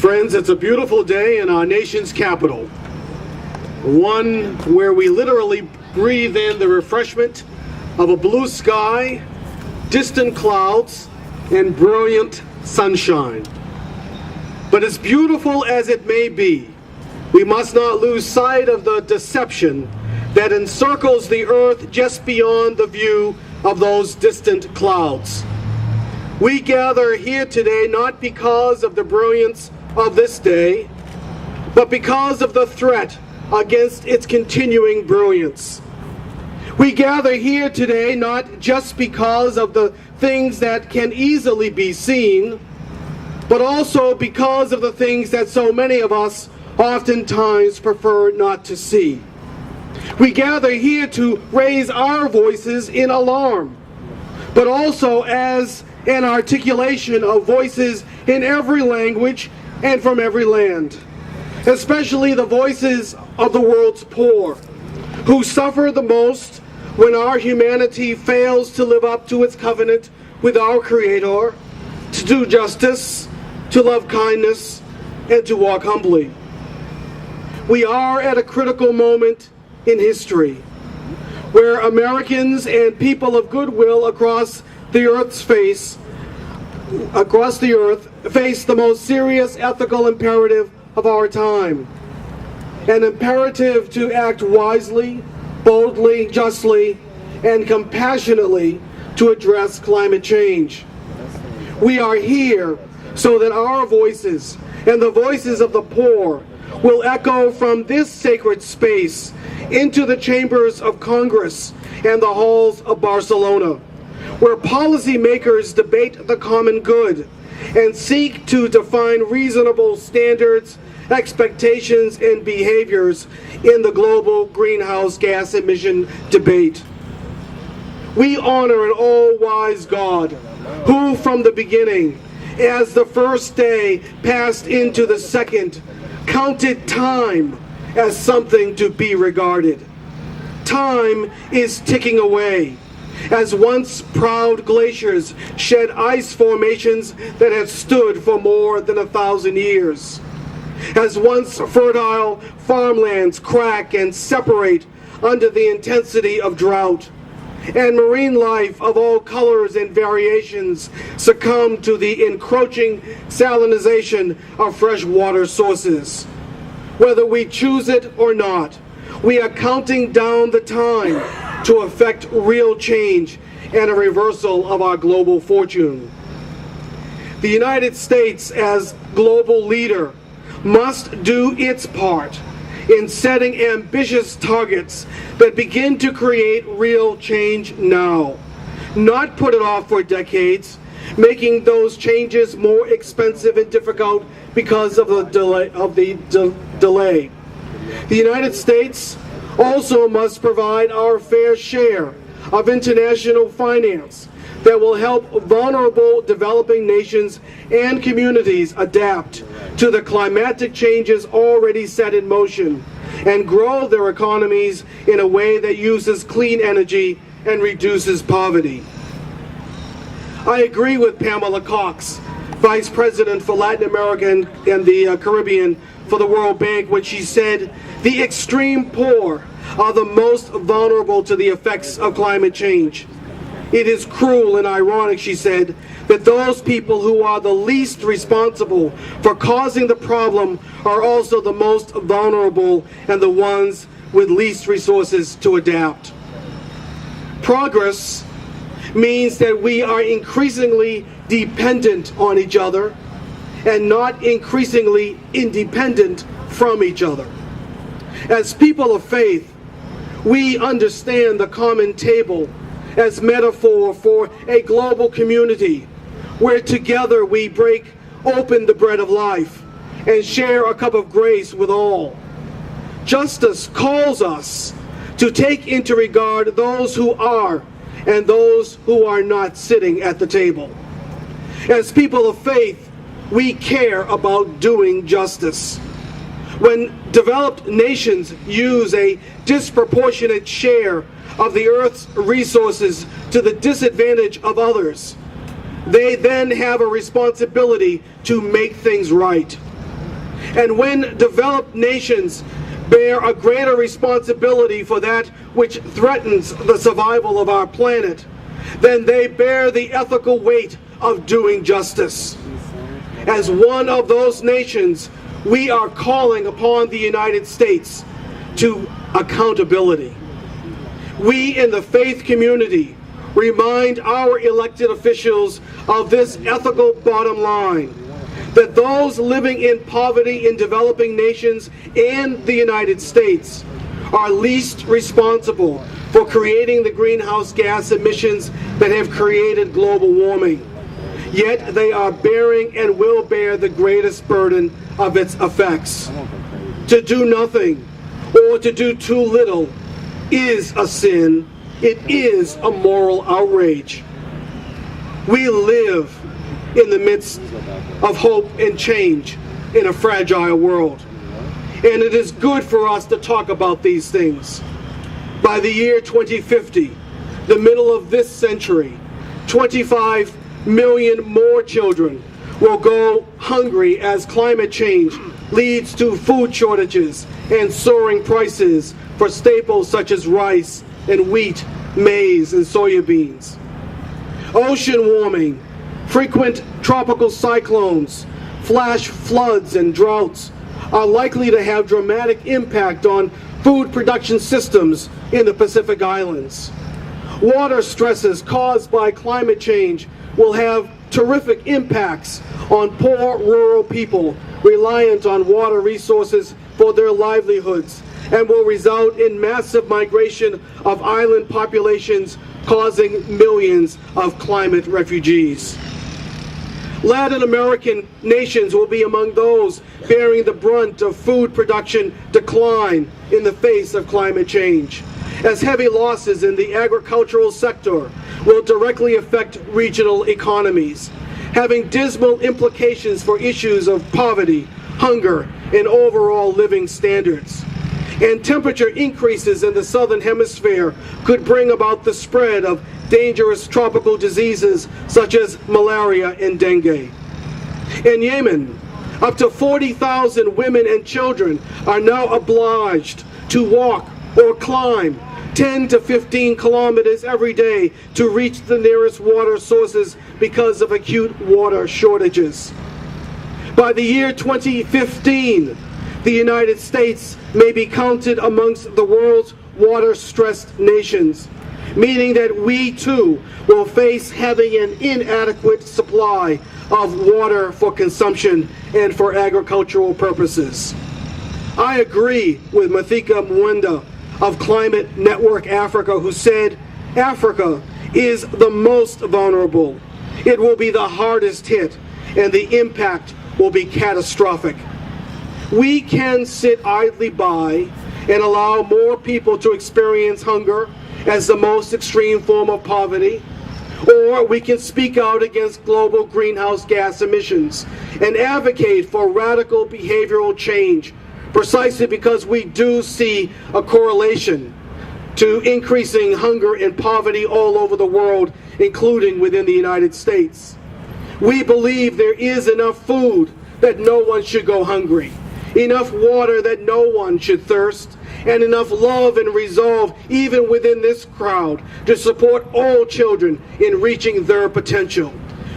Friends, it's a beautiful day in our nation's capital. One where we literally breathe in the refreshment of a blue sky, distant clouds, and brilliant sunshine. But as beautiful as it may be, we must not lose sight of the deception that encircles the earth just beyond the view of those distant clouds. We gather here today not because of the brilliance of this day, but because of the threat against its continuing brilliance. We gather here today not just because of the things that can easily be seen, but also because of the things that so many of us oftentimes prefer not to see. We gather here to raise our voices in alarm, but also as an articulation of voices in every language and from every land, especially the voices of the world's poor, who suffer the most when our humanity fails to live up to its covenant with our Creator, to do justice, to love kindness, and to walk humbly. We are at a critical moment in history, where Americans and people of goodwill across the earth face the most serious ethical imperative of our time. An imperative to act wisely, boldly, justly, and compassionately to address climate change. We are here so that our voices and the voices of the poor will echo from this sacred space into the chambers of Congress and the halls of Barcelona, where policymakers debate the common good and seek to define reasonable standards, expectations, and behaviors in the global greenhouse gas emission debate. We honor an all-wise God who, from the beginning, as the first day passed into the second, counted time as something to be regarded. Time is ticking away, as once proud glaciers shed ice formations that had stood for more than 1,000 years. As once fertile farmlands crack and separate under the intensity of drought, and marine life of all colors and variations succumb to the encroaching salinization of freshwater sources. Whether we choose it or not, we are counting down the time to effect real change and a reversal of our global fortune. The United States, as global leader, must do its part in setting ambitious targets that begin to create real change now, not put it off for decades, making those changes more expensive and difficult because of the delay. The United States also must provide our fair share of international finance that will help vulnerable developing nations and communities adapt to the climatic changes already set in motion and grow their economies in a way that uses clean energy and reduces poverty. I agree with Pamela Cox, Vice President for Latin America and the Caribbean for the World Bank, when she said, "The extreme poor are the most vulnerable to the effects of climate change. It is cruel and ironic," she said, "that those people who are the least responsible for causing the problem are also the most vulnerable and the ones with least resources to adapt." Progress means that we are increasingly dependent on each other and not increasingly independent from each other. As people of faith, we understand the common table as metaphor for a global community where together we break open the bread of life and share a cup of grace with all. Justice calls us to take into regard those who are and those who are not sitting at the table. As people of faith, we care about doing justice. When developed nations use a disproportionate share of the Earth's resources to the disadvantage of others, they then have a responsibility to make things right. And when developed nations bear a greater responsibility for that which threatens the survival of our planet, then they bear the ethical weight of doing justice. As one of those nations, we are calling upon the United States to accountability. We in the faith community remind our elected officials of this ethical bottom line, that those living in poverty in developing nations and the United States are least responsible for creating the greenhouse gas emissions that have created global warming. Yet they are bearing and will bear the greatest burden of its effects. To do nothing or to do too little is a sin. It is a moral outrage. We live in the midst of hope and change in a fragile world. And it is good for us to talk about these things. By the year 2050, the middle of this century, 25 million more children will go hungry as climate change leads to food shortages and soaring prices for staples such as rice and wheat, maize, and soybeans. Ocean warming, frequent tropical cyclones, flash floods, and droughts are likely to have dramatic impact on food production systems in the Pacific Islands. Water stresses caused by climate change will have terrific impacts on poor rural people reliant on water resources for their livelihoods, and will result in massive migration of island populations, causing millions of climate refugees. Latin American nations will be among those bearing the brunt of food production decline in the face of climate change, as heavy losses in the agricultural sector will directly affect regional economies, having dismal implications for issues of poverty, hunger, and overall living standards. And temperature increases in the southern hemisphere could bring about the spread of dangerous tropical diseases such as malaria and dengue. In Yemen, up to 40,000 women and children are now obliged to walk or climb 10 to 15 kilometers every day to reach the nearest water sources because of acute water shortages. By the year 2015, the United States may be counted amongst the world's water-stressed nations, meaning that we too will face having an inadequate supply of water for consumption and for agricultural purposes. I agree with Mathika Mwenda of Climate Network Africa, who said, Africa is the most vulnerable. It will be the hardest hit, and the impact will be catastrophic. We can sit idly by and allow more people to experience hunger as the most extreme form of poverty, or we can speak out against global greenhouse gas emissions and advocate for radical behavioral change, precisely because we do see a correlation to increasing hunger and poverty all over the world, including within the United States. We believe there is enough food that no one should go hungry, enough water that no one should thirst, and enough love and resolve even within this crowd to support all children in reaching their potential.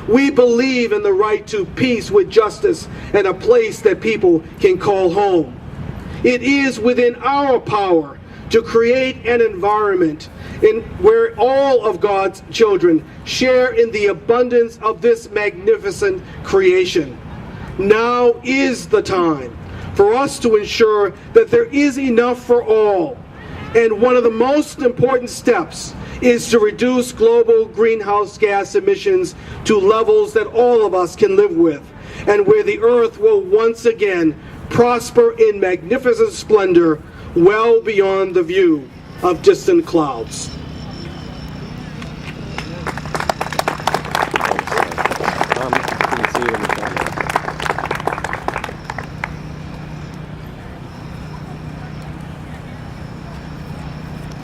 We believe in the right to peace with justice and a place that people can call home. It is within our power to create an environment where all of God's children share in the abundance of this magnificent creation. Now is the time for us to ensure that there is enough for all. And one of the most important steps is to reduce global greenhouse gas emissions to levels that all of us can live with, and where the earth will once again prosper in magnificent splendor well beyond the view of distant clouds.